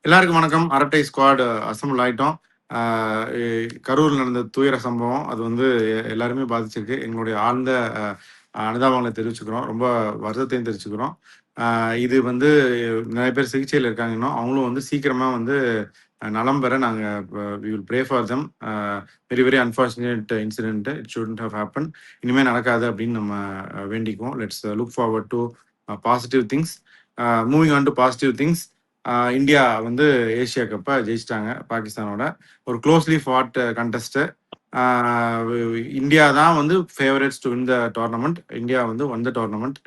எல்லாருக்கும் வணக்கம். அரட்டை ஸ்குவாட் அசம்பிள் ஆயிட்டோம். கரூரில் நடந்த துயர சம்பவம் அது வந்து எல்லாருமே பாதிச்சிருக்கு. எங்களுடைய ஆழ்ந்த அனுதாபங்களை தெரிவிச்சுக்கிறோம். ரொம்ப வருத்தத்தையும் தெரிவிச்சுக்கிறோம். இது வந்து நிறைய பேர் சிகிச்சையில் இருக்காங்க. இன்னும் அவங்களும் வந்து சீக்கிரமா வந்து நலம் பெற நாங்கள் we will pray for them. Very very unfortunate incident. It shouldn't have happen. இனிமேல் நடக்காது அப்படின்னு நம்ம வேண்டிக்குவோம். Let's look forward to positive things. Moving on to positive things. India வந்து ஏஷியா கப்பை ஜெயிச்சிட்டாங்க பாகிஸ்தானோட. ஒரு க்ளோஸ்லி ஃபாட் கண்டஸ்ட். இந்தியா தான் வந்து favourites to win the tournament. India வந்து ஒன் த டோர்னமெண்ட்.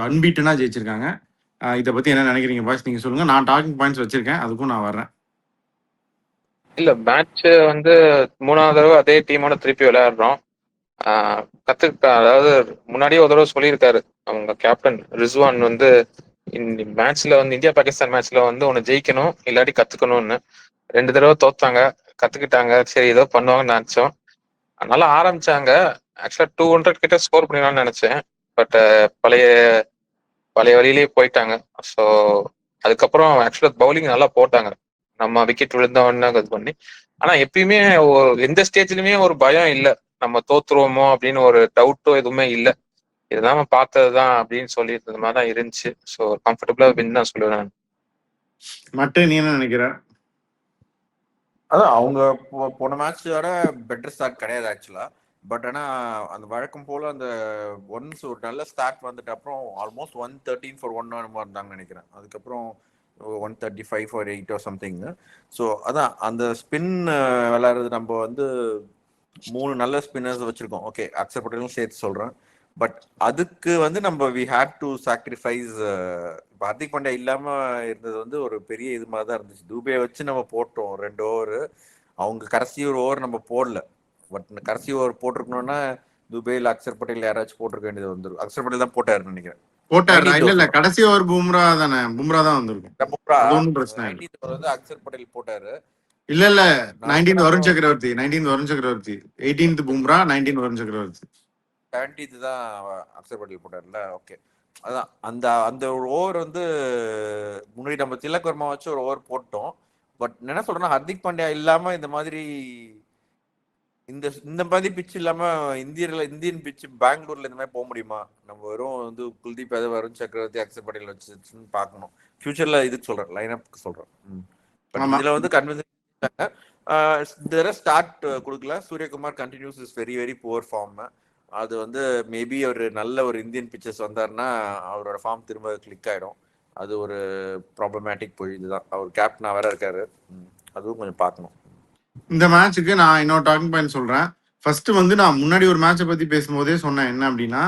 அன்பீட்டனா ஜெயிச்சிருக்காங்க. இதை பத்தி என்ன நினைக்கிறீங்க பாய்ஸ்? நீங்க சொல்லுங்க. நான் டாக்கிங் பாயிண்ட்ஸ் வச்சிருக்கேன், அதுக்கும் நான் வர்றேன். இல்ல மேட்ச் வந்து 3வது தடவை அதே டீமோட திருப்பி விளையாடுறோம். அதாவது முன்னாடியே ஒரு தடவை சொல்லியிருக்காரு அவங்க கேப்டன் ரிஸ்வான் வந்து இந்த மேட்ச்ல வந்து இந்தியா பாகிஸ்தான் மேட்ச்ல வந்து உன்னை ஜெயிக்கணும் இல்லாட்டி கத்துக்கணும்னு. 2 தடவை தோத்தாங்க, கத்துக்கிட்டாங்க, சரி ஏதோ பண்ணுவாங்கன்னு நினைச்சோம். நல்லா ஆரம்பிச்சாங்க. ஆக்சுவலா 200 கிட்ட ஸ்கோர் பண்ணிடலாம்னு நினைச்சேன். பட் பழைய வழியிலேயே போயிட்டாங்க. ஸோ அதுக்கப்புறம் ஆக்சுவலா பவுலிங் நல்லா போட்டாங்க. நம்ம விக்கெட் விழுந்தவொன்னு இது பண்ணி. ஆனா எப்பயுமே எந்த ஸ்டேஜ்லயுமே ஒரு பயம் இல்லை, நம்ம தோத்துருவோமோ அப்படின்னு ஒரு டவுட்டோ எதுவுமே இல்லை. இதுதான் நம்ம பார்த்ததுதான் அப்படின்னு சொல்லிட்டு இருந்த மாதிரி தான் இருந்துச்சு. ஸோ கம்ஃபர்டபுளா வின் தான் சொல்லுவேன். மட்டும் நீ என்ன நினைக்கிற? அதான் அவங்க போன மேட்சோட பெட்டர் ஸ்டார்ட் கிடையாது ஆக்சுவலா. பட் ஆனால் அந்த வழக்கம் போல் அந்த ஒன்ஸ் ஒரு நல்ல ஸ்டார்ட் வந்துட்டு அப்புறம் ஆல்மோஸ்ட் 113 ஃபார் 1 இருந்தாங்கன்னு நினைக்கிறேன். அதுக்கப்புறம் 135 ஃபார் 8 சம்திங். ஸோ அதான் அந்த ஸ்பின் விளையாடுறது நம்ம வந்து 3 நல்ல ஸ்பின்னர்ஸ் வச்சுருக்கோம். ஓகே, அக்ஷர் பட்டேலும் சேர்த்து சொல்கிறேன். பட் அதுக்கு வந்து நம்ம we had to sacrifice. Hardik Pandya இல்லாமல் இருந்தது வந்து ஒரு பெரிய இது மாதிரி தான் இருந்துச்சு. துபே வச்சு நம்ம போட்டோம் 2 ஓவர். அவங்க கடைசி ஒரு ஓவர் நம்ம போடல. பட் கடைசி ஓவர் போட்டிருக்கணும்னா துபேல அக்ஷர் பட்டேல் யாராச்சும் போட்டிருக்க வேண்டியது வந்துடும். அக்ஷர் பட்டேல் தான் போட்டாருன்னு நினைக்கிறேன். இல்ல கடைசி ஓவர் பும்ரா தானே, பும்ரா தான் வந்திருக்கும். வந்து அக்ஷர் பட்டேல் போட்டாரு. இல்ல 19th வருண் சக்கரவர்த்தி, 19th வருண் சக்கரவர்த்தி, 18th பும்ரா, 19th வருண் சக்கரவர்த்தி, 17th தான் அக்ஷர் பட்டேல் போட்டார்ல. ஓகே, அதான் அந்த அந்த ஒரு ஓவர் வந்து முன்னாடி நம்ம திலக் வர்மா வச்சு ஒரு ஓவர் போட்டோம். பட் என்ன சொல்றேன்னா ஹர்திக் பாண்டியா இல்லாம இந்த மாதிரி இந்த மாதிரி பிச் இல்லாம இந்தியன் பிச் பெங்களூர்ல இந்த மாதிரி போக முடியுமா? நம்ம வெறும் வந்து குல்தீப் யாதவ், வருண் சக்கரவர்த்தி, அக்ஷர் பட்டேல் வச்சுன்னு பார்க்கணும். ஃபியூச்சர்ல இதுக்கு சொல்றேன், லைன் அப் சொல்றேன். இதுல வந்து கன்வின்ஸ் இந்த தடவை ஸ்டார்ட் கொடுக்கல. Suryakumar continues is very very poor form. அது வந்து மேபி ஒரு நல்ல ஒரு இந்தியன் பிச்சர்ஸ் வந்தாருன்னா அவரோட ஃபார்ம் திரும்ப கிளிக் ஆயிடும். அது ஒரு ப்ராப்ளமேட்டிக் இதுதான். அவர் கேப்டனா வேற இருக்காரு, அதுவும் கொஞ்சம் பார்க்கணும். இந்த மேட்சுக்கு நான் இன்னொரு டாக்கிங் பாயிண்ட் சொல்றேன். ஃபர்ஸ்ட் வந்து நான் முன்னாடி ஒரு மேட்சை பத்தி பேசும்போதே சொன்னேன் என்ன அப்படின்னா,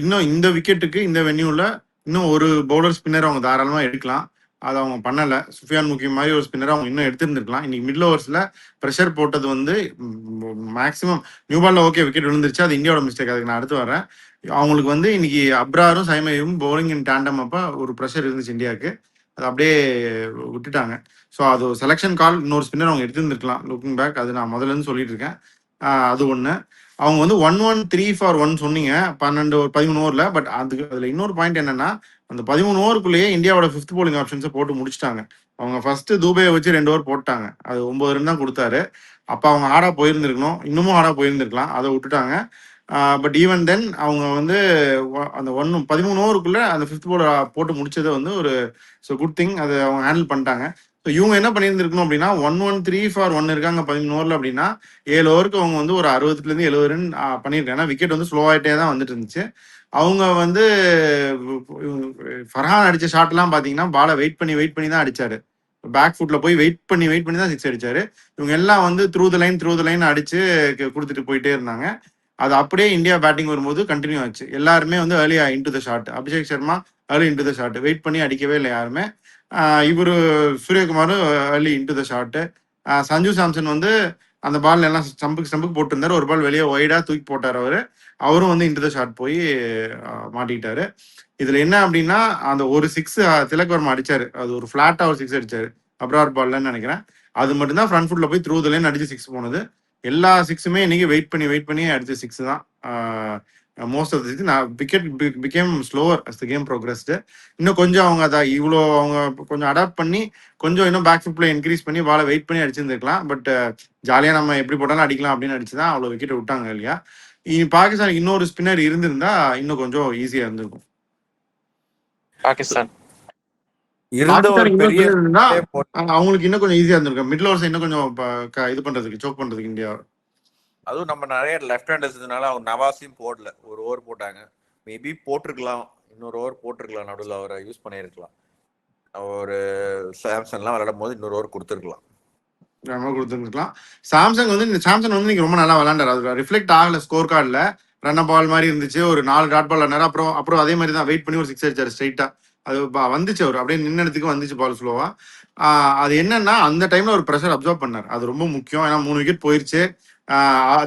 இன்னும் இந்த விக்கெட்டுக்கு இந்த வென்யூல இன்னும் ஒரு பவுலர் ஸ்பின்னர் அவங்க தாராளமா எடுக்கலாம். அதை அவங்க பண்ணல. சுஃபியான் முக்கியம் மாதிரி ஒரு ஸ்பின்னர் அவங்க இன்னும் எடுத்திருந்துருக்கலாம். இன்னைக்கு மிடில் ஓவர்ஸ்ல ப்ரெஷர் போட்டது வந்து மேக்ஸிமம் நியூ பால்ல ஓகே விக்கெட் விழுந்துருச்சு, அது இந்தியாவோட மிஸ்டேக். அதுக்கு நான் அடுத்து வரேன். அவங்களுக்கு வந்து இன்னைக்கு அப்ராரும் சைமையும் பவுலிங் இன் டேண்டம் அப்ப ஒரு ப்ரெஷர் இருந்துச்சு இந்தியாவுக்கு, அதை அப்படியே விட்டுட்டாங்க. ஸோ அது ஒரு செலெக்ஷன் கால். இன்னொரு ஸ்பின்னர் அவங்க எடுத்துருந்துருக்கலாம் லுக்கிங் பேக். அது நான் முதல்ல இருந்து சொல்லிட்டு இருக்கேன். அது ஒன்று. அவங்க வந்து 113 ஃபார் 1 சொன்னீங்க 13 ஓவரில். பட் அதில் இன்னொரு பாயிண்ட் என்னன்னா, அந்த 13 ஓவருக்குள்ளேயே இந்தியாவோட 5th போலிங் ஆப்ஷன்ஸை போட்டு முடிச்சிட்டாங்க. அவங்க ஃபர்ஸ்ட் துபையை வச்சு 2 ஓவர் போட்டாங்க. அது 9 ரன் தான் கொடுத்தாரு. அப்போ அவங்க ஆடா போயிருந்திருக்கணும், இன்னமும் ஆடா போயிருந்திருக்கலாம், அதை விட்டுட்டாங்க. பட் ஈவன் தென் அவங்க வந்து அந்த 13 ஓவருக்குள்ள அந்த 5th போலர் போட்டு முடிச்சது வந்து ஒரு குட் திங். அதை அவங்க ஹேண்டில் பண்ணிட்டாங்க. ஸோ இவங்க என்ன பண்ணியிருந்திருக்கணும் அப்படின்னா 113 ஃபார் 1 இருக்காங்க 13 ஓவரில் அப்படின்னா 7 ஓவருக்கு அவங்க வந்து ஒரு 60 70 ரன் பண்ணியிருக்காங்க. ஏன்னா விக்கெட் வந்து ஸ்லோ ஆகிட்டே தான் வந்துட்டு இருந்துச்சு. அவங்க வந்து ஃபர்ஹான் அடிச்ச ஷாட்லாம் பார்த்தீங்கன்னா பாலை வெயிட் பண்ணி தான் அடிச்சாரு. பேக் ஃபுட்ல போய் வெயிட் பண்ணி தான் 6 அடிச்சாரு. இவங்க எல்லாம் வந்து த்ரூ த லைன் அடிச்சு கொடுத்துட்டு போயிட்டே இருந்தாங்க. அது அப்படியே இந்தியா பேட்டிங் வரும்போது கண்டினியூ ஆச்சு. எல்லாருமே வந்து ஏர்லியா into the shot. Abhishek Sharma early into the shot, wait பண்ணி அடிக்கவே இல்லை யாருமே. இவரு சூரியகுமாரும் early into the shot. Sanju Samson வந்து அந்த பால் எல்லாம் ஸ்டம்புக்கு போட்டிருந்தாரு. ஒரு பால் வெளியே ஒய்டா தூக்கி போட்டார் அவரும் வந்து இன்டு த ஷாட் போய் மாட்டிக்கிட்டாரு. இதுல என்ன அப்படின்னா அந்த ஒரு 6 திலக் வர்மா அடிச்சாரு. அது ஒரு ஃபிளாட்டா ஒரு 6 அடிச்சாரு, அப்ரார் பால்லன்னு நினைக்கிறேன். அது மட்டும்தான் ஃப்ரண்ட் ஃபுட்ல போய் த்ரூ த லைன் அடிச்சு 6 போனது. எல்லா 6மே இன்னைக்கு வெயிட் பண்ணி அடிச்ச 6 தான். Most of the non wicket became slower as the game progressed. இன்னும் கொஞ்சம் அவங்க அதை இவ்வளோ அவங்க கொஞ்சம் அடாப்ட் பண்ணி கொஞ்சம் இன்னும் பேக் ஃபுட் பிளே இன்க்ரீஸ் பண்ணி பாலை வெயிட் பண்ணி அடிச்சிருந்துருக்கலாம். பட் ஜாலியாக நம்ம எப்படி போட்டாலும் அடிக்கலாம் அப்படின்னு அடிச்சு தான் அவ்வளோ விக்கெட் விட்டாங்க இல்லையா. பாகிஸ்தானுக்கு இன்னொரு ஸ்பின்னர் இருந்திருந்தா இன்னும் கொஞ்சம் ஈஸியாக இருந்திருக்கும். பாகிஸ்தான் இருந்த ஒரு பெரிய அவங்களுக்கு இன்னும் கொஞ்சம் ஈஸியா இருந்திருக்கும். மிடில் ஓவர்ஸ் இன்னும் கொஞ்சம் இது பண்றதுக்கு சோக் பண்றதுக்கு இந்தியா. அதுவும் நம்ம நிறைய லெஃப்ட் ஹேண்டர்ஸ் இருந்தனால அவங்க நவாஸையும் போடல, ஒரு ஓவர் போட்டாங்க. மேபி போட்டிருக்கலாம், இன்னொரு ஓவர் போட்டிருக்கலாம், நடுவில் அவரை யூஸ் பண்ணியிருக்கலாம். ஒரு சாம்சன்லாம் விளையாடும் போது இன்னொரு ஓவர் கொடுத்துருக்கலாம். சாம்சங் வந்து இன்னைக்கு ரொம்ப நல்லா விளையாண்டாரு. அது ரிஃப்ளெக்ட் ஆகல ஸ்கோர் கார்டில். ரன் பால் மாதிரி இருந்துச்சு, ஒரு 4 டாட் பால் விளையாடு. அப்புறம் அதே மாதிரி தான் வெயிட் பண்ணி ஒரு 6 அடிச்சாரு ஸ்ட்ரைட்டா. அது வந்துச்சு, அவர் அப்படியே நின்னதுக்கு வந்துச்சு பால் ஸ்லோவா. அது என்னன்னா அந்த டைம்ல ஒரு ப்ரெஷர் அப்சர்வ் பண்ணார், அது ரொம்ப முக்கியம். ஏன்னா 3 விக்கெட் போயிருச்சு.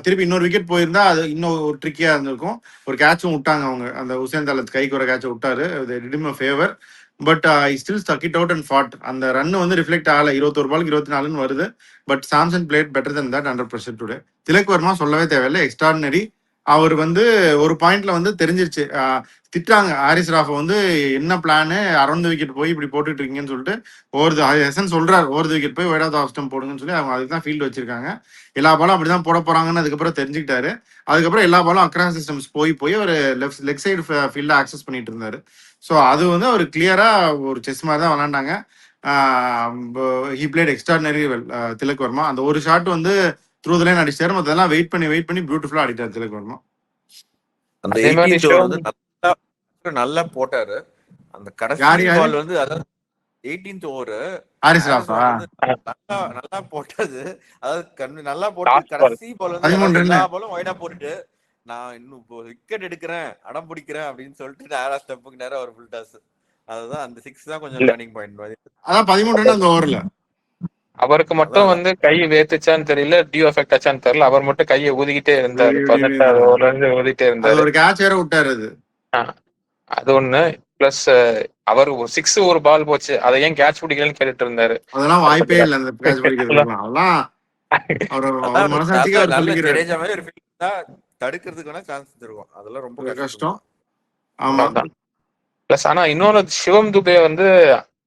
திருப்பி இன்னொரு விக்கெட் போயிருந்தா அது இன்னும் ஒரு ட்ரிக்கியா இருந்திருக்கும். ஒரு கேட்சும் விட்டாங்க அவங்க, அந்த உசேன் தலத் கைக்கு ஒரு கேட்சை விட்டாரு, favour. But I still stuck it out and fought. அந்த ரன் வந்து ரிஃப்ளெக்ட் ஆகல. 21 பாலுக்கு 24 வருது. But Samson played better then that under pressure today. Tilak Varma சொல்லவே தேவையில்லை, எக்ஸ்ட்ராடினரி. அவர் வந்து ஒரு பாயிண்ட்ல வந்து தெரிஞ்சிருச்சு. திட்டாங்க ஹாரிஸ் ராஃபை வந்து என்ன பிளானு, அரௌண்ட் விக்கெட் போய் இப்படி போட்டுட்டு இருக்கீங்கன்னு சொல்லிட்டு. ஹசன் சொல்றாரு ஓவர் விக்கெட் போய் வைட் ஆஃப் ஆஃப் ஸ்டம்ப் போடுங்கன்னு சொல்லி அவங்க அதுக்கு தான் ஃபீல்டு வச்சிருக்காங்க. எல்லா பாலும் அப்படிதான் போட போறாங்கன்னு அதுக்கப்புறம் தெரிஞ்சுக்கிட்டாரு. அதுக்கப்புறம் எல்லா பாலும் அக்ராஸ் சிஸ்டம்ஸ் போய் ஒரு லெக் சைடு ஃபீல்ட ஆக்சஸ் பண்ணிட்டு இருந்தாரு. ஸோ அது வந்து அவர் கிளியரா ஒரு செஸ் மாதிரி தான் விளாண்டாங்க. He played extraordinary well Tilak Varma. அந்த ஒரு ஷாட் வந்து த்ரூ த லைன் அடிச்சாரு, மற்றதெல்லாம் வெயிட் பண்ணி பியூட்டிஃபுல்லா அடிட்டாரு திலக் வர்மா. அந்த 18th ஓவர் வந்து நல்லா போட்டாரு. அந்த கடைசி பால் வந்து அதாவது 18th ஓவர் ஹாரிஸ் ராஃபா நல்லா போட்டது. அதாவது நல்லா போட்டு கடைசி பால் வந்து எல்லா பாலும் வைடா போட்டுட்டு நான் இன்னும் விக்கெட் எடுக்கிறேன், அடம் பிடிக்கிறேன் அப்படின்னு சொல்லிட்டு நேரா ஸ்டெப்புக்கு நேரா ஒரு ஃபுல் டாஸ். அதுதான் அந்த 6 தான் கொஞ்சம் டர்னிங் பாயிண்ட். அதான் 13 ரன் அந்த ஓவர்ல. அவருக்கு மட்டும் வந்து கை வேத்துச்சான்னு தெரியல, டியூ எஃபெக்ட் ஆச்சான்னு தெரியல, அவர் மட்டும் கையை ஊதிக்கிட்டே இருந்தாரு. 18வது ஓவர்ல இருந்து ஊதிட்டே இருந்தாரு. ஒரு கேட்ச் வேற விட்டாரு. அது ஒண்ணு. பிளஸ் அவர் 6 ஒரு பால் போச்சு, அதை ஏன் கேட்ச் பிடிக்கலன்னு கேட்டுட்டு இருந்தாரு. அதெல்லாம் வாய்ப்பே இல்லை அந்த கேட்ச் பிடிக்கிறதுலாம். அதெல்லாம் அவர் மனசாட்சிக்கு அவர் சொல்லிக்கிறாரு. தடுக்கிறதுக்கான சான்ஸ் இருக்கும், அதெல்லாம் ரொம்ப கஷ்டம். ஆமா. பிளஸ் ஆனா இன்னொரு சிவம் துபே வந்து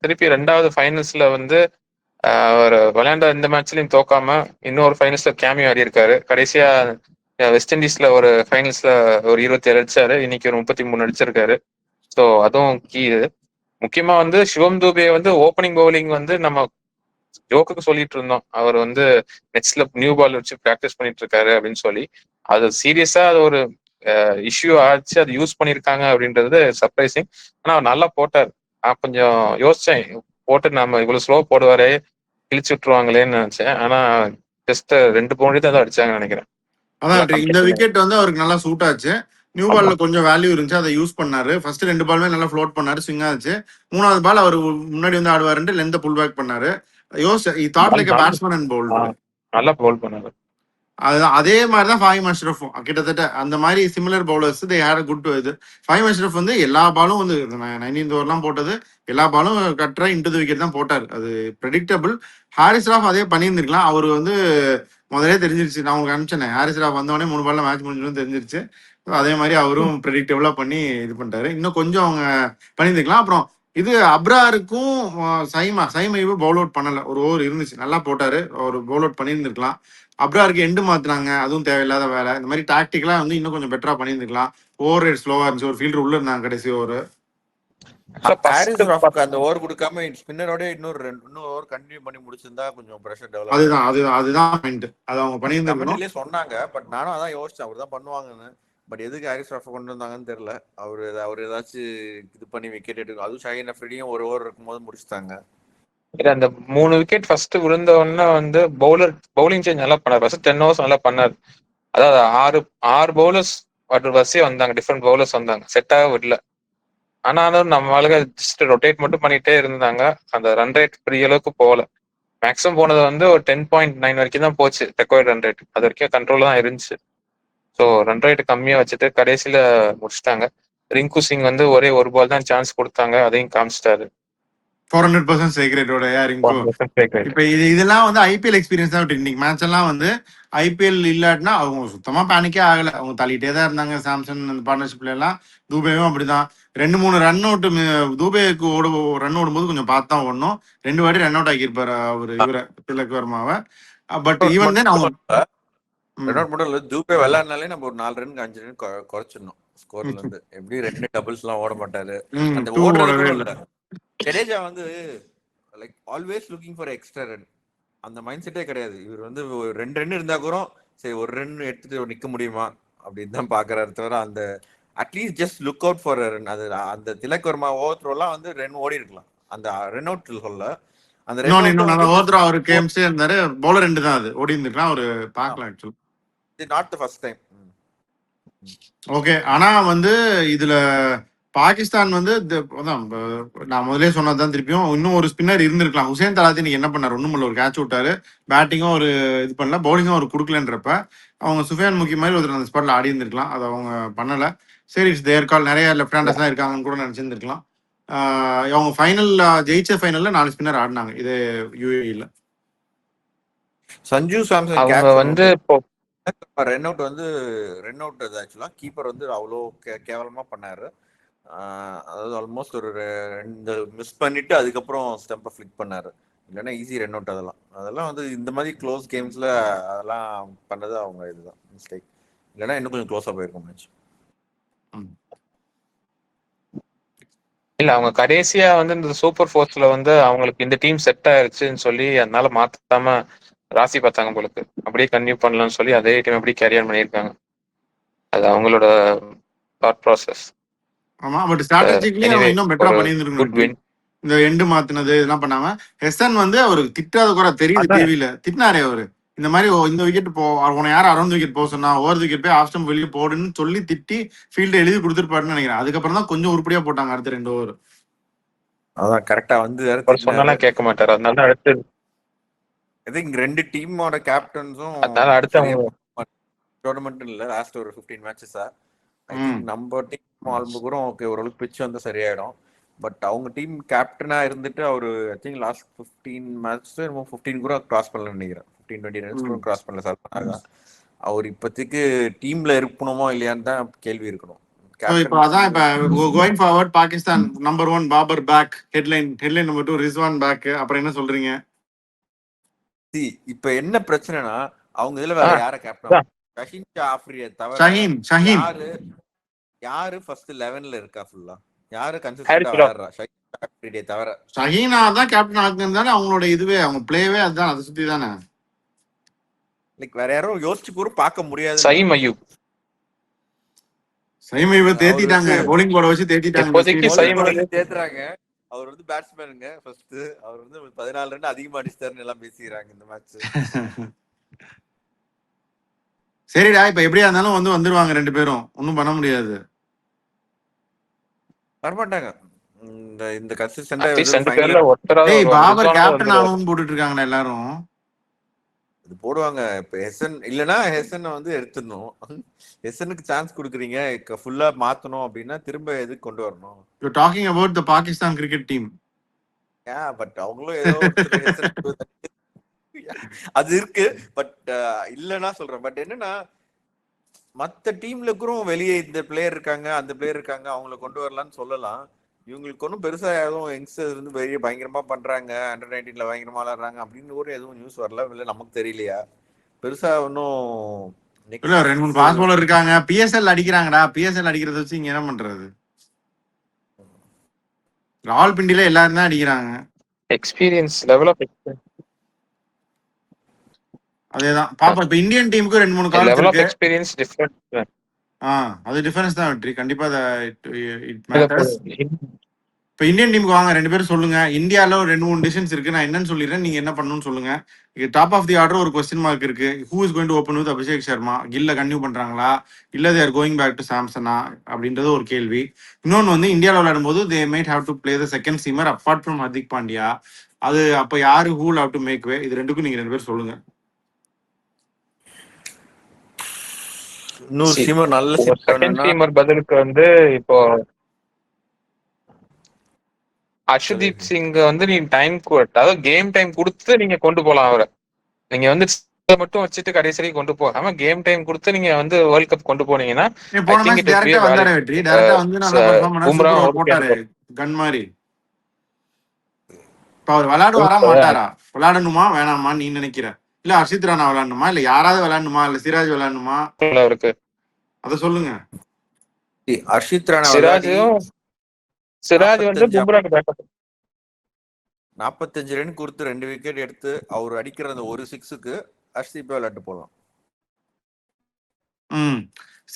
திருப்பி 2வது ஃபைனல்ஸ்ல வந்து அவர் விளையாண்ட இந்த மேட்ச்லயும் தோக்காம இன்னொரு ஃபைனல்ஸ்ல கேமியோ ஆடி இருக்காரு. கடைசியா வெஸ்ட் இண்டீஸ்ல ஒரு ஃபைனல்ஸ்ல ஒரு 27 அடிச்சாரு, இன்னைக்கு ஒரு 33 அடிச்சிருக்காரு. ஸோ அதுவும் கீ. முக்கியமா வந்து சிவம் துபே வந்து ஓப்பனிங் பவுலிங் வந்து நம்ம ஜோக்குக்கு சொல்லிட்டு இருந்தோம், அவர் வந்து நெட்ஸ்ல நியூ பால் வச்சு பிராக்டிஸ் பண்ணிட்டு இருக்காரு அப்படின்னு சொல்லி. அது சீரியஸா அது ஒரு இஷ்யூ ஆச்சு, அது யூஸ் பண்ணிருக்காங்க அப்படின்றது சர்ப்ரைசிங். ஆனா அவர் நல்லா போட்டார். நான் கொஞ்சம் யோசிச்சேன், போட்டு நம்ம இவ்வளவு ஸ்லோ போடுவாரே, கிழிச்சு விட்டுருவாங்களேன்னு நினைச்சேன். ஆனா ஜஸ்ட் 2 பவுண்டரி தான் அடிச்சாங்கன்னு நினைக்கிறேன். அதான் இந்த விக்கெட் வந்து அவருக்கு நல்லா சூட் ஆச்சு. நியூ பால்ல கொஞ்சம் வேல்யூ இருந்துச்சு, அதை யூஸ் பண்ணாரு. ஃபர்ஸ்ட் 2 பாலுமே நல்லா ஃப்ளோட் பண்ணாரு, ஸ்விங் ஆச்சு. 3வது பால் அவர் முன்னாடி வந்து ஆடுவாருன்ட்டு லென்த் புல் பேக் பண்ணாரு. Thought like batsman and bowler. நல்லா பவுல் பண்ணாரு. அதுதான் அதே மாதிரி தான் ஃபஹீம் அஷ்ரஃபும் கிட்டத்தட்ட அந்த மாதிரி similar bowlers. They had a good இது. ஃபஹீம் அஷ்ரஃப் வந்து எல்லா பாலும் வந்து 19th ஓவர்லாம் போட்டது, எல்லா பாலும் கட்டுற இன்டு தி விக்கெட் தான் போட்டார். அது ப்ரெடிக்டபிள். ஹாரிஸ் ராஃப் அதே பண்ணியிருந்திருக்கலாம். அவர் வந்து முதலே தெரிஞ்சிருச்சு. நான் உங்களுக்கு அனுப்பிச்சேன், ஹாரிஸ் ராஃப் வந்தவொடனே 3 பால்ல மேட்ச் முடிஞ்சிடும் தெரிஞ்சிருச்சு. அதே மாதிரி அவரும் ப்ரெடிக்டபிளா பண்ணி இது பண்ணிட்டாரு. இன்னும் கொஞ்சம் அவங்க பண்ணியிருந்துக்கலாம். அப்புறம் இது அப்ராருக்கும் சைமையும் பவுல் அவுட் பண்ணல. ஒரு ஓவர் இருந்துச்சு, நல்லா போட்டாரு, ஒரு பவுல் அவுட் பண்ணியிருந்திருக்கலாம். அப்ராருக்கு எண்டு மாத்தினாங்க, அதுவும் தேவையில்லாத வேலை. இந்த மாதிரி டாக்டிக்கலா வந்து இன்னும் கொஞ்சம் பெட்டரா பண்ணியிருந்துக்கலாம். ஓவர் ரேட் ஸ்லோவா இருந்துச்சு, ஒரு ஃபீல்டர் உள்ள இருந்தாங்க கடைசி ஓவர். அந்த ஓவர் கொடுக்காம ஸ்பின்னரோட இன்னொரு ஓவர் கண்டினியூ பண்ணி முடிச்சிருந்தா கொஞ்சம் பிரஷர் டெவலப். அதுதான் பாயிண்ட். அது அவங்க பண்ணியிருந்தாங்க சொன்னாங்க. பட் நானும் அதான் யோசிச்சேன், அவர் தான் பண்ணுவாங்கன்னு. பட் எதுக்கு ஹாரிஸ் ராஃப் கொண்டு வந்தாங்கன்னு தெரியல. அவர் ஏதாச்சும் இது பண்ணி விக்கெட் எடுக்கும். அதுவும் ஷாஹின் அஃப்ரிடியும் ஒரு ஓவர் இருக்கும்போது முடிச்சுட்டாங்க. அந்த 3 விக்கெட் ஃபர்ஸ்ட் விழுந்தோடனே வந்து பவுலிங் சேஞ்ச் நல்லா பண்ணார். ஃபர்ஸ்ட் 10 overs நல்லா பண்ணார். அதாவது 6 பவுலர்ஸ் வரிசையா வந்தாங்க, டிஃப்ரெண்ட் பவுலர்ஸ் வந்தாங்க, செட்டாக விடல. ஆனாலும் நம்மளால ஜஸ்ட் ரொட்டேட் மட்டும் பண்ணிட்டே இருந்தாங்க. அந்த ரன் ரேட் பெரிய அளவுக்கு போகல. மேக்ஸிமம் போனது வந்து ஒரு 10.9 வரைக்கும் தான் போச்சு ரெக்கார்ட் ரன் ரேட். அது வரைக்கும் கண்ட்ரோல் தான் இருந்துச்சு. ஸோ ரன் ரேட் கம்மியா வச்சுட்டு கடைசியில முடிச்சிட்டாங்க. ரிங்கு சிங் வந்து ஒரே ஒரு பால் தான் சான்ஸ் கொடுத்தாங்க, அதையும் காமிச்சிட்டாரு. 400% ஸ்ட்ரைக் ரேட்டோட ரிங்கு. இப்ப இதெல்லாம் வந்து ஐபிஎல் எக்ஸ்பீரியன்ஸ் தான். இன்னைக்கு மேட்ச் எல்லாம் வந்து ஐபிஎல் இல்லாட்டினா அவங்க சுத்தமா பேனிக்கே ஆகல, அவங்க தள்ளிட்டே தான் இருந்தாங்க. சாம்சன் அந்த பார்ட்னர்ஷிப்ல எல்லாம் தூபேவும் அப்படிதான். 2-3 ரன் அவுட் தூபேக்கு ரன் ஓடும்போது கொஞ்சம் பார்த்து தான் ஓடணும். 2 வாட்டி ரன் அவுட் ஆக்கியிருப்பாரு அவரு இவரை திலக் வர்மாவை. பட் ஈவன் தென் அவங்க ரன் மட்டும் இல்ல, தூபே விளையாடினாலே நம்ம ஒரு 4 ரன் 5 ரன் குறைச்சிடணும் ஸ்கோர்ல இருந்து. எப்படி 2 டபுள்ஸ் எல்லாம் ஓட மாட்டாரு, அந்த ஓடுறது கூட இல்ல. ஜடேஜா வந்து like always looking for extra run, அந்த மைண்ட் செட்டே கிடையாது. இவர் வந்து 2 ரன் இருந்தா கூட சரி 1 ரன் எடுத்துட்டு நிக்க முடியுமா அப்படின்னு தான் பாக்குறாரு தவிர அந்த at least just look out for run. அது அந்த திலக் வர்மா ஓவர் த்ரோலாம் வந்து ரன் ஓடி இருக்கலாம், அந்த ரன் அவுட் சொல்ல அந்த ஓவர் அவர் கேம்ஸே இருந்தாரு. பவுலர் 2 தான் அது ஓடி இருந்திருக்கலாம், ஒரு பார்க்கலாம் ஆக்சுவலி. இது not the first time. Okay, ஆனா வந்து இதுல பாகிஸ்தான் வந்து நான் முதலே சொன்னதுதான், திருப்பியும் இன்னும் ஒரு ஸ்பின்னர் இருந்திருக்கலாம். ஹுசேன் தலாத்தி இன்னைக்கு என்ன பண்ணாரு, ஒண்ணும் இல்ல, ஒரு கேட்ச் விட்டாரு, பேட்டிங்கும் ஒரு இது பண்ணல, பவுலிங்கும் அவர் கொடுக்கலன்றப்ப அவங்க சுஃபியான் முக்கி மாதிரி ஒருத்தர் அந்த ஸ்பாட்ல ஆடி இருந்திருக்கலாம். அதை அவங்க பண்ணல. சரி, இட்ஸ் தேர் கால். நிறைய லெஃப்ட் ஹேண்டர்ஸ் தான் இருக்காங்கன்னு கூட நினைச்சிருந்துருக்கலாம். அவங்க ஃபைனல்ல ஜெயிச்ச ஃபைனல்ல 4 ஸ்பின்னர் ஆடினாங்க இது யுஏஇல. சஞ்சு சாம்சன் அவங்க வந்து ரன் அவுட் வந்து ரன் அவுட் அது ஆக்சுவலா கீப்பர் வந்து அவ்வளோ கேவலமா பண்ணாரு. அதாவது ஆல்மோஸ்ட் ஒரு 2 மிஸ் பண்ணிட்டு அதுக்கப்புறம் ஸ்டம்பை ஃபிளிக் பண்ணாரு. இல்லைன்னா ஈஸி ரன் அவுட். அதெல்லாம் வந்து இந்த மாதிரி க்ளோஸ் கேம்ஸ்ல அதெல்லாம் பண்ணது அவங்க இதுதான் மிஸ்டேக். இல்லைன்னா இன்னும் கொஞ்சம் க்ளோஸா போயிருக்கும் மேட்ச். இல்ல, அவங்க கடைசியா வந்து இந்த சூப்பர் ஃபோர்ஸ்ல வந்து அவங்களுக்கு இந்த டீம் செட் ஆயிருச்சுன்னு சொல்லி அதனால மாத்தாம ராசி பார்த்தாங்க போலுக்கு. அப்படியே கன்டினியூ பண்ணலாம்னு சொல்லி அதே டீம் அப்படியே கேரியர் பண்ணியிருக்காங்க. அது அவங்களோட தாட் ப்ராசஸ். ஆமா, பட் ஸ்ட்ராட்டஜிக்கலி அவங்க இன்னும் பெட்டரா பண்ணியிருந்திருக்கணும். இந்த எண்டு மாத்தினது இதெல்லாம் பண்ணாம ஹெசன் வந்து அவரு திட்டாத கூட தெரியுது, டிவில திட்டினாரே அவரு. இந்த மாதிரி இந்த விக்கெட் உன யாரும் அரௌண்ட் விக்கெட் போக சொன்னா, ஓவர் விக்கெட் போய் ஆஃப் ஸ்டம்ப் வெளியே போடுன்னு சொல்லி திட்டி ஃபீல்டு எழுதி கொடுத்துருப்பாருன்னு நினைக்கிறேன். அதுக்கப்புறம் தான் கொஞ்சம் உருப்படியா போட்டாங்க அடுத்த 2 ஓவர். அதான் கரெக்டா வந்து சொன்னாலும் கேட்க மாட்டாரு. அதனால அடுத்து ஐ திங்க் 2 டீமோட கேப்டன்ஸும் அதனால அடுத்து டோர்னமெண்ட் இல்ல, லாஸ்ட் ஒரு 15 மேட்சஸா ஐ திங்க் நம்ம டீம் ஆல்பூரா ஓகே ஓரளவுக்கு பிட்ச் வந்து சரியாயிடும். பட் அவங்க டீம் கேப்டனா இருந்துட்டு அவரு ஐ திங்க் லாஸ்ட் 15 மேட்ச் 15 கூட கிராஸ் பண்ணல நினைக்கிறேன். 15-20 ரன்ஸ் கூட கிராஸ் பண்ணல சார். அவர் இப்போதைக்கு டீம்ல இருக்கணுமோ இல்லையான்னு தான் கேள்வி இருக்கணும். இப்போ அதான் இப்போ going forward Pakistan number 1 Babar back, headline number 2 Rizwan back. அப்புறம் என்ன சொல்றீங்க? இப்ப என்ன பிரச்சனைனா அவங்க இதுல வேற யார கேப்டன் ஷஹீன் ஜாஃப்ரியை தவிர யாரு ஃபர்ஸ்ட் 11ல இருக்கா ஃபுல்லா? யாரு கன்சிஸ்டன்ட்டா விளையாடுறா? ஷஹீன் ஜாஃப்ரியை தவிர. ஷஹீனா தான் கேப்டன் ஆக்குனதானே அவங்களோட இதுவே, அவங்க பிளேவே அதுதான், அதை சுத்தி தானே. லைக் வேற யாரும் யோசிச்சு கூட பார்க்க முடியாது. சயீம் அய்யூப் தேத்திட்டாங்க, bowling போர்ட வச்சு தேத்திட்டாங்க. இப்போதைக்கு சயீம் தேத்துறாங்க. அவர் வந்து பேட்ஸ்மேனுங்க ஃபர்ஸ்ட். அவர் வந்து 14 ரன் அதிகமா அடிச்சாருன்னு எல்லாம் பேசிக்கிறாங்க இந்த மேட்ச். சரிடா, இப்ப எப்படியா இருந்தாலும் வந்துருவாங்க 2 பேரும், ஒன்னும் பண்ண முடியாது. வரமாட்டாங்க இந்த கன்சிஸ்டன்ட்டா. பாபர் கேப்டன் ஆகணும்னு போட்டுட்டு இருக்காங்கடா எல்லாரும். இது போடுவாங்க. இப்ப ஹெசன் இல்லனா ஹெசன் வந்து எடுத்துடணும். ஹெசனுக்கு சான்ஸ் கொடுக்குறீங்க, ஃபுல்லா மாத்தணும் அப்படின்னா திரும்ப எதுக்கு கொண்டு வரணும்? You talking about the Pakistan cricket team. But அவங்களும் ஏதோ அது இருக்கு. பட் இல்லன்னா சொல்றேன். பட் என்னன்னா மத்த டீம்ல கூட வெளியே இந்த பிளேயர் இருக்காங்க, அந்த பிளேயர் இருக்காங்க, அவங்கள கொண்டு வரலாம்னு சொல்லலாம். இவங்களுக்கு ஒன்றும் பெருசா எதுவும் யங்ஸ்டர்ஸ் வந்து பெரிய பயங்கரமா பண்றாங்க, அண்டர் 19ல பயங்கரமா விளையாடுறாங்க அப்படின்னு கூட எதுவும் நியூஸ் வரல. இல்ல நமக்கு தெரியலையா பெருசா ஒன்னும். 2-3 ஃபாஸ்ட் பவுலர் இருக்காங்க, பிஎஸ்எல் அடிக்கிறாங்கடா. பிஎஸ்எல் அடிக்கிறத வச்சு இங்க என்ன பண்றது? ராவல்பிண்டில எல்லாரும் தான் அடிக்கிறாங்க. எக்ஸ்பீரியன்ஸ் லெவல் ஆஃப் அதேதான் பாப்போம். இப்ப இந்தியன் டீமுக்கு 2-3 கால்ஸ் லெவல் ஆஃப் இருக்கு. Experience different. அது டிஃபரன்ஸ் தான் வெற்றி, கண்டிப்பா. It matters. இப்ப இந்தியன் டீமுக்கு வாங்க, 2 பேரும் சொல்லுங்க. இந்தியால ஒரு 2-3 டிசிஷன்ஸ் இருக்கு, நான் என்னன்னு சொல்லிடுறேன், நீங்க என்ன பண்ணணும்னு சொல்லுங்க. டாப் ஆஃப் தி ஆர்டர் ஒரு கொஸ்டின் மார்க் இருக்கு. Who is going to open with Abhishek Sharma? கில்ல கன்டினியூ பண்றாங்களா இல்ல they are going back to சாம்சனா அப்படின்றது ஒரு கேள்வி. இன்னொன்னு வந்து இந்தியாவில் விளையாடும் போது they might have to play the second seamer apart from Hardik Pandya. அது அப்ப யாரு who have to make way? இது ரெண்டுக்கும் நீங்க 2 பேர் சொல்லுங்க. நல்ல செகண்ட் சீமர் பதிலுக்கு வந்து இப்போ அர்ஷதீப் சிங் வந்து நீ டைம் அதாவது கேம் டைம் கொடுத்து நீங்க கொண்டு போலாம் அவரை. நீங்க வந்து மட்டும் வச்சுட்டு கடைசி வரைக்கும் கொண்டு போகாம கேம் டைம் கொடுத்து நீங்க வந்து வேர்ல்ட் கப் கொண்டு போனீங்கன்னா ஐ போன think match it will be டைரக்டா a வந்தாரு valid வெற்றி, டைரக்டா வந்து நல்லா பெர்ஃபார்ம் பண்ணா, பும்ரா சூப்பர் ஓவர் ஓகே. போட்டாரு கன் மாதிரி. இப்ப அவர் விளையாடுவாரா மாட்டாரா, விளையாடணுமா வேணாமா நீ நினைக்கிற? இல்ல ஹர்ஷித் ராணா விளையாடணுமா, இல்ல யாராவது விளையாடணுமா, இல்ல சிராஜ் விளையாடணுமா, அவருக்கு அத சொல்லுங்க. ஹர்ஷித் ராணா விளையாடி சிராஜ் வந்து பும்ராக்கு பேக்கப் 45 ரன் கொடுத்து 2 விக்கெட் எடுத்து அவர் அடிக்கிற அந்த ஒரு 6க்கு ஹர்ஷித் விளையாட்டு போலாம்.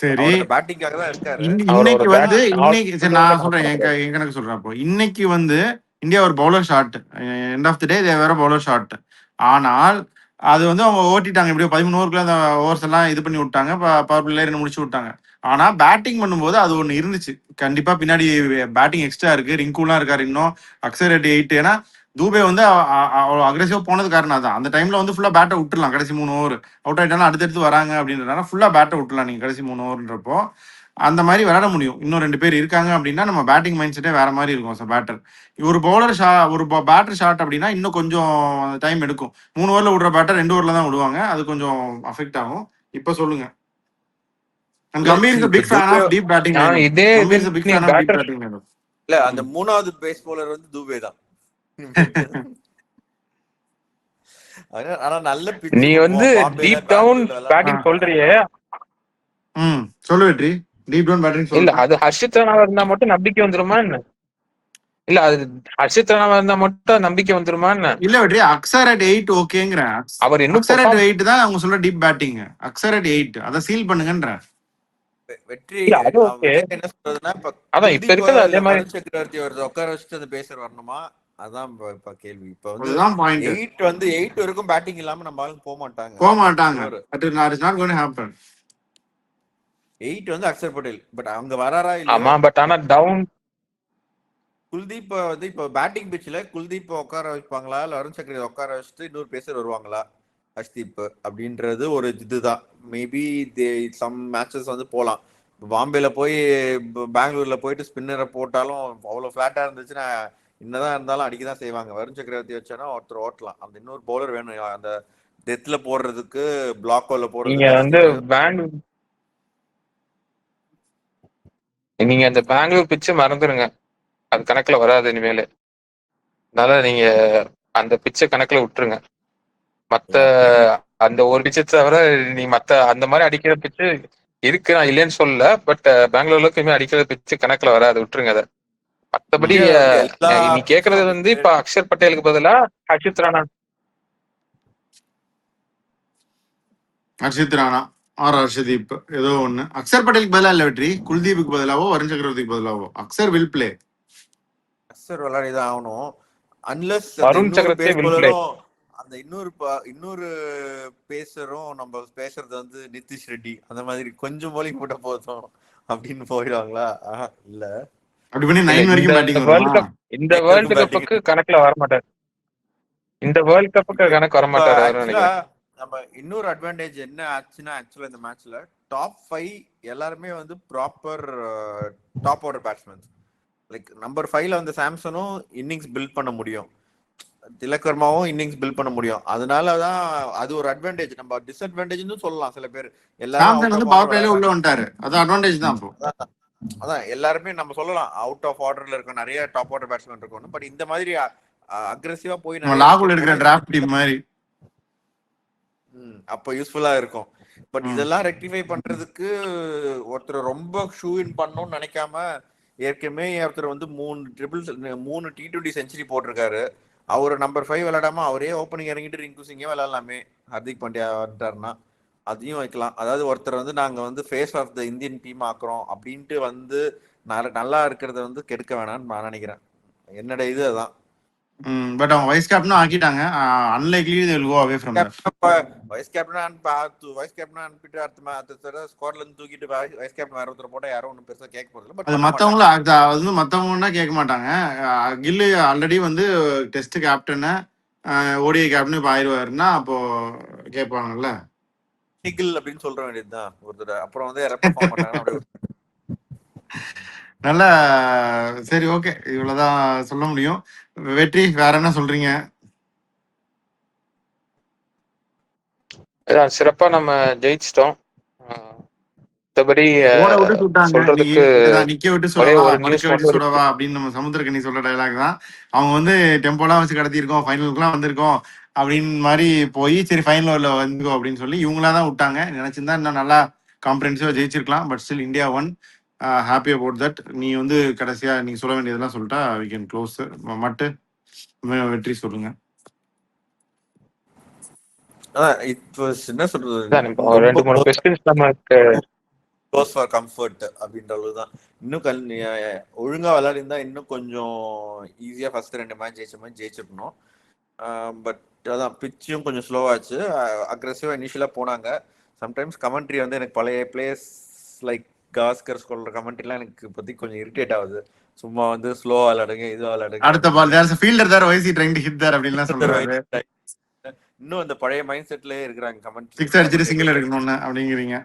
சரி, பேட்டிங்காக தான் இருக்காரு. இன்னைக்கு வந்து இன்னைக்கு நான் சொல்றேன் என் கணக்கு சொல்றேன். அப்போ இன்னைக்கு வந்து இந்தியா ஒரு bowler short, end of the day வேற பவுலர் ஷாட். ஆனால் அது வந்து அவங்க ஓட்டிட்டாங்க, எப்படியோ 13 ஓவருக்குள்ள அந்த ஓவர்ஸ் எல்லாம் இது பண்ணி விட்டாங்க, பவர் பிளேயர் முடிச்சு விட்டாங்க. ஆனா பேட்டிங் பண்ணும்போது அது ஒண்ணு இருந்துச்சு கண்டிப்பா. பின்னாடி பேட்டிங் எக்ஸ்ட்ரா இருக்கு, ரிங்குலாம் இருக்காரு இன்னும், அக்ஷர் ரெட்டி 8. ஏன்னா தூபே வந்து அவ்வளோ அக்ரெசிவா போனது காரணம் தான். அந்த டைம்ல வந்து ஃபுல்லா பேட்டை விட்டுலாம், கடைசி 3 ஓவர் அவுட் ஆயிட்டாலும் அடுத்தடுத்து வராங்க அப்படின்றதுனால ஃபுல்லா பேட்டை விட்டுலாம் நீங்க கடைசி 3 ஓவர்ன்றப்போ. அந்த மாதிரி விளையாட முடியும். இன்னும் 2 பேர் இருக்காங்க அப்படின்னா நம்ம பேட்டிங் மைண்ட் செட்டே வேற மாதிரி இருக்கும். பேட்டர் ஒரு பவுலர் ஒரு பேட்டர் ஷாட் அப்படின்னா இன்னும் கொஞ்சம் டைம் எடுக்கும். 3 ஓவர்ல விடுற பேட்டர் 2 ஓவர்ல தான் விடுவாங்க, அது கொஞ்சம் அஃபெக்ட் ஆகும். இப்ப சொல்லுங்க. Gambhir is a big fan of deep batting. Gambhir is a big fan of deep batting. இல்ல அந்த மூணாவது பேஸ் பவுலர் வந்து தூபே தான். ஆனா நல்ல பிட்ச். நீ வந்து டீப் டவுன் பேட்டிங் சொல்றியே, சொல்லு வெற்றி. டீப் டவுன் பேட்டிங் இல்ல அது ஹர்ஷித் ராணாவா இருந்தா மட்டும் நம்பிக்கை வந்துருமா என்ன? இல்ல அது ஹர்ஷித் ராணாவா இருந்தா மட்டும் நம்பிக்கை வந்துருமா என்ன? இல்ல வெற்றி, அக்ஷர் அட் 8 ஓகேங்கற. அவர் இன்னும் அக்ஷர் அட் 8 தான் அவங்க சொல்ற டீப் பேட்டிங். அக்ஷர் அட் 8 அத சீல் பண்ணுங்கன்ற வெற்றி. அது ஓகே. என்ன சொல்றதுன்னா அதான் இப்ப இருக்குது அதே மாதிரி சக்கரவர்த்தி ஒரு உட்கார வச்சுட்டு அந்த பேசர் வரணுமா, அதான் இப்ப கேள்வி. இப்ப வந்து அதுதான் பாயிண்ட். 8 வந்து 8 வரைக்கும் பேட்டிங் இல்லாம நம்ம ஆளுங்க போக மாட்டாங்க. That is not going to happen. 8 வந்து அக்ஷர் பட்டேல். பட் அவங்க வராரா இல்ல? ஆமா, பட் ஆனா டவுன் குல்தீப் வந்து இப்ப பேட்டிங் பிட்ச்ல குல்தீப் உட்கார வைப்பாங்களா, இல்ல வருண் சக்கரவர்த்தி உட்கார வச்சுட்டு இன்னொரு பேசர் வருவாங்களா ஹர்ஷ்தீப் அப்படின்றது ஒரு இதுதான். மேபி சம் மேட்சஸ் வந்து போலாம். பாம்பேல போய் பெங்களூர்ல போயிட்டு ஸ்பின்னரை போட்டாலும் அவ்வளவு ஃபிளாட்டா இருந்துச்சுன்னா என்னதான் இருந்தாலும் அடிக்கதான் செய்வாங்க. வருண் சக்கரவர்த்தி வச்சானா ஒருத்தர் ஓட்டலாம். அந்த இன்னொரு பவுலர் வேணும் அந்த டெத்ல போடுறதுக்கு, பிளாக் ஹோல்ல போடுறதுக்கு. நீங்க அந்த பெங்களூர் பிட்ச் மறந்துருங்க, அது கணக்குல வராது இனிமேல். அதனால நீங்க அந்த பிட்சை கணக்குல விட்டுருங்க. மத்த அந்த ஒரு பிட்சை தவிர நீ மத்த அந்த மாதிரி அடிக்கிற பிட்சு இருக்கு, நான் இல்லைன்னு சொல்லல. பட் பெங்களூர்ல அடிக்கிற பிட்சு கணக்குல வராது, விட்டுருங்க அதை. மத்தபடி நீ கேக்குறது வந்து இப்ப அக்ஷர் பட்டேலுக்கு பதிலா ஹர்ஷித் ராணா ஆர் ஹர்ஷதீப் ஏதோ ஒண்ணு. அக்ஷர் பட்டேலுக்கு பதிலா இல்ல வெற்றி, குல்தீப்புக்கு பதிலாவோ வருண் சக்கரவர்த்திக்கு பதிலாவோ அக்ஷர் வில் பிளே. அக்ஷர் விளையாடிதான் ஆகணும். அன்லஸ் வருண் சக்கரவர்த்தி அந்த இன்னொரு பேசரும் நம்ம பேசுறது வந்து நிதிஷ் ரெட்டி அந்த மாதிரி கொஞ்சம் போலிங் போட்ட போதும் அப்படின்னு போயிடுவாங்களா? இல்ல அப்படி பண்ணி 9 வரைக்கும் பேட்டிங் வருமா? இந்த வேர்ல்ட் கப்புக்கு கணக்குல வர மாட்டாரு. இந்த வேர்ல்ட் கப்புக்கு கணக்கு வர மாட்டாரு. நம்ம இன்னொரு அட்வான்டேஜ் என்ன ஆச்சுன்னா, ஆக்சுவலா இந்த மேட்ச்ல டாப் 5 எல்லாருமே வந்து proper top order batsman. Like number 5ல வந்து சாம்சனும் இன்னிங்ஸ் பில்ட் பண்ண முடியும், திலக் வர்மாவும் இன்னிங்ஸ் பில்ட் பண்ண முடியும். அதனாலதான் அது ஒரு அட்வான்டேஜ். நம்ம டிஸ்அட்வான்டேஜ்னு சொல்லலாம் சில பேர். எல்லாரும் உள்ள வந்துட்டாரு, அது அட்வான்டேஜ் தான். அதான் எல்லாருமே நம்ம சொல்லலாம் அவுட் ஆஃப் ஆர்டர்ல இருக்கும், நிறைய டாப் ஆர்டர் பேட்ஸ்மேன் இருக்கும். பட் இந்த மாதிரி அக்ரெசிவா போய் லாகுல் எடுக்கிற டிராஃப்ட் டீம் மாதிரி அப்ப யூஸ்ஃபுல்லா இருக்கும். பட் இதெல்லாம் ரெக்டிஃபை பண்றதுக்கு ஒருத்தர் ரொம்ப ஷூ இன் பண்ணணும்னு நினைக்காம, ஏற்கனவே ஒருத்தர் வந்து 3 T20 செஞ்சுரி போட்டிருக்காரு. அவரு நம்பர் 5 விளையாடாம அவரே ஓப்பனிங் இறங்கிட்டு ரிங்கு சிங்கே விளையாடலாமே. ஹர்திக் பாண்டியா வந்துட்டாருன்னா அதையும் வைக்கலாம். அதாவது ஒருத்தர் வந்து நாங்க வந்து face of the Indian team ஆக்குறோம் அப்படின்ட்டு வந்து நல்லா இருக்கிறத வந்து கெடுக்க வேணாம்னு நான் நினைக்கிறேன். என்னோட இது அதான். பட் அவங்க வைஸ் கேப்டன் ஆக்கிட்டாங்க. Unlikely they will go away from that. Vice captain அனுப்பிட்டு அடுத்த ஸ்குவாட்ல இருந்து தூக்கிட்டு வைஸ் கேப்டன் வேற ஒருத்தர் போட்டா யாரும் ஒன்றும் பெருசா கேட்க போறது இல்லை. பட் மத்தவங்கன்னா கேட்க மாட்டாங்க. கில்லு ஆல்ரெடி வந்து டெஸ்ட் கேப்டன், ஓடிஐ கேப்டன் இப்ப ஆயிடுவாருன்னா அப்போ கேட்பாங்கல்ல. நிகில் அப்படின்னு சொல்ற வேண்டியதுதான் ஒருத்தர். அப்புறம் வந்து பெர்ஃபார்ம் பண்ணாங்க. நல்லா சரி ஓகே, இவ்வளவுதான் சொல்ல முடியும். வெற்றி வேற என்ன சொல்றீங்க? அதான் சிறப்பா நம்ம ஜெயிச்சிட்டோம். மத்தபடி ஓட விட்டு சுட்டாங்க இன்னைக்கு. சொல்றதுக்கு இதான் நிக்க விட்டு ஒரே சுடவா ஒரு படுக்க நியூஸ் விட்டு மட்டும் இருக்கு. சுடவா அப்படின்னு நம்ம சமுத்திரக்கனி சொல்ற டைலாக் தான். அவங்க வந்து டெம்போலாம் வச்சு கடத்திருக்கோம், ஃபைனலுக்குலாம் வந்திருக்கோம் அப்படின்னு மாதிரி போய் சரி ஃபைனல் வந்துக்கோ அப்படின்னு சொல்லி இவங்களா தான் விட்டாங்க. நினைச்சிருந்தா இன்னும் நல்லா காம்ப்ரஹென்சிவா ஜெயிச்சிருக்கலாம். But still India won. Happy about that. நீ வந்து கடைசியா நீங்க சொல்ல வேண்டியதெல்லாம் சொல்லிட்டா வி கேன் க்ளோஸ். மட்டு வெற்றி சொல்லுங்க. இப்போ என்ன சொல்றது, அதான் இப்போ ரொம்ப 2-3 கொஸ்டின்ஸ் நமக்கு க்ளோஸ் ஃபார் கம்ஃபர்ட் அப்படின்ற அளவு தான். இன்னும் ஒழுங்கா விளையாடிருந்தா இன்னும் கொஞ்சம் ஈஸியா ஃபர்ஸ்ட் 2 மேட்ச் ஜெயிச்ச மாதிரி ஜெயிச்சிருக்கணும். பட் அதான் பிச்சும் கொஞ்சம் ஸ்லோவாச்சு. அக்ரெசிவா இனிஷியலா போனாங்க. சம்டைம்ஸ் கமெண்ட்ரி வந்து எனக்கு பழைய பிளேயர்ஸ் லைக் காஸ்கர் சொல்ற கமெண்ட்ரிலாம் எனக்கு இப்போதைக்கு கொஞ்சம் இரிட்டேட் ஆகுது. சும்மா வந்து ஸ்லோவா விளையாடுங்க, இதுவா விளையாடுங்க. அடுத்த பால் there's a fielder there, why is he trying to hit there அப்படின்லாம் சொல்றாரு. இன்னும் அந்த பழைய மைண்ட் செட்லயே இருக்கிறாங்க கமெண்ட். 6 அடிச்சிட்டு சிங்கிள் எடுக்கணும்னு அப்படிங்கிறீங்க.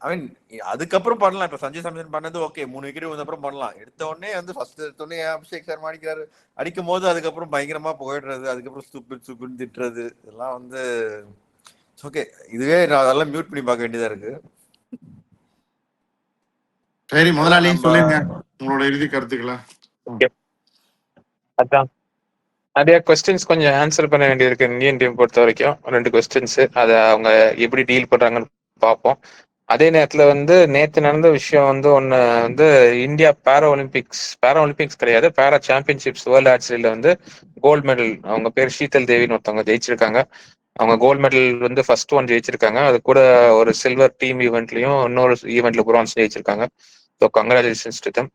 ஐ மீன் அதுக்கப்புறம் பண்ணலாம். இப்ப சஞ்சய் சாம்சன் பண்ணது ஓகே, 3 விக்கெட் வந்த அப்புறம் பண்ணலாம். எடுத்த உடனே வந்து ஃபர்ஸ்ட் எடுத்த உடனே அபிஷேக் சர்மா அடிக்கிறாரு, அடிக்கும் போது அதுக்கப்புறம் பயங்கரமா போயிடுறது, அதுக்கப்புறம் சூப்பர் திட்டுறது, இதெல்லாம் வந்து ஓகே. இதுவே நான் அதெல்லாம் மியூட் பண்ணி பார்க்க வேண்டியதா இருக்கு. சரி முதலாளி சொல்லுங்க உங்களோட இறுதி கருத்துக்களை. அதான் நிறைய கொஸ்டின்ஸ் கொஞ்சம் ஆன்சர் பண்ண வேண்டியிருக்கு இந்தியன் டீம் பொறுத்த வரைக்கும். 2 கொஸ்டின்ஸ், அதை அவங்க எப்படி டீல் பண்றாங்கன்னு பார்ப்போம். அதே நேரத்துல வந்து நேத்து நடந்த விஷயம் வந்து ஒண்ணு வந்து இந்தியா பேரா ஒலிம்பிக்ஸ் கிடையாது, பேரா சாம்பியன்ஷிப்ஸ் வேர்ல்டு ஆர்ச்சரியில வந்து கோல்டு மெடல், அவங்க பேர் ஷீதல் தேவின்னு ஒருத்தவங்க ஜெயிச்சிருக்காங்க. அவங்க கோல்டு மெடல் வந்து ஃபர்ஸ்ட் ஒன் ஜெயிச்சிருக்காங்க. அது கூட ஒரு சில்வர் டீம் ஈவெண்ட்லயும் இன்னொரு ஈவெண்ட்ல பிரான்ஸ் ஜெயிச்சிருக்காங்க. So congratulations to them.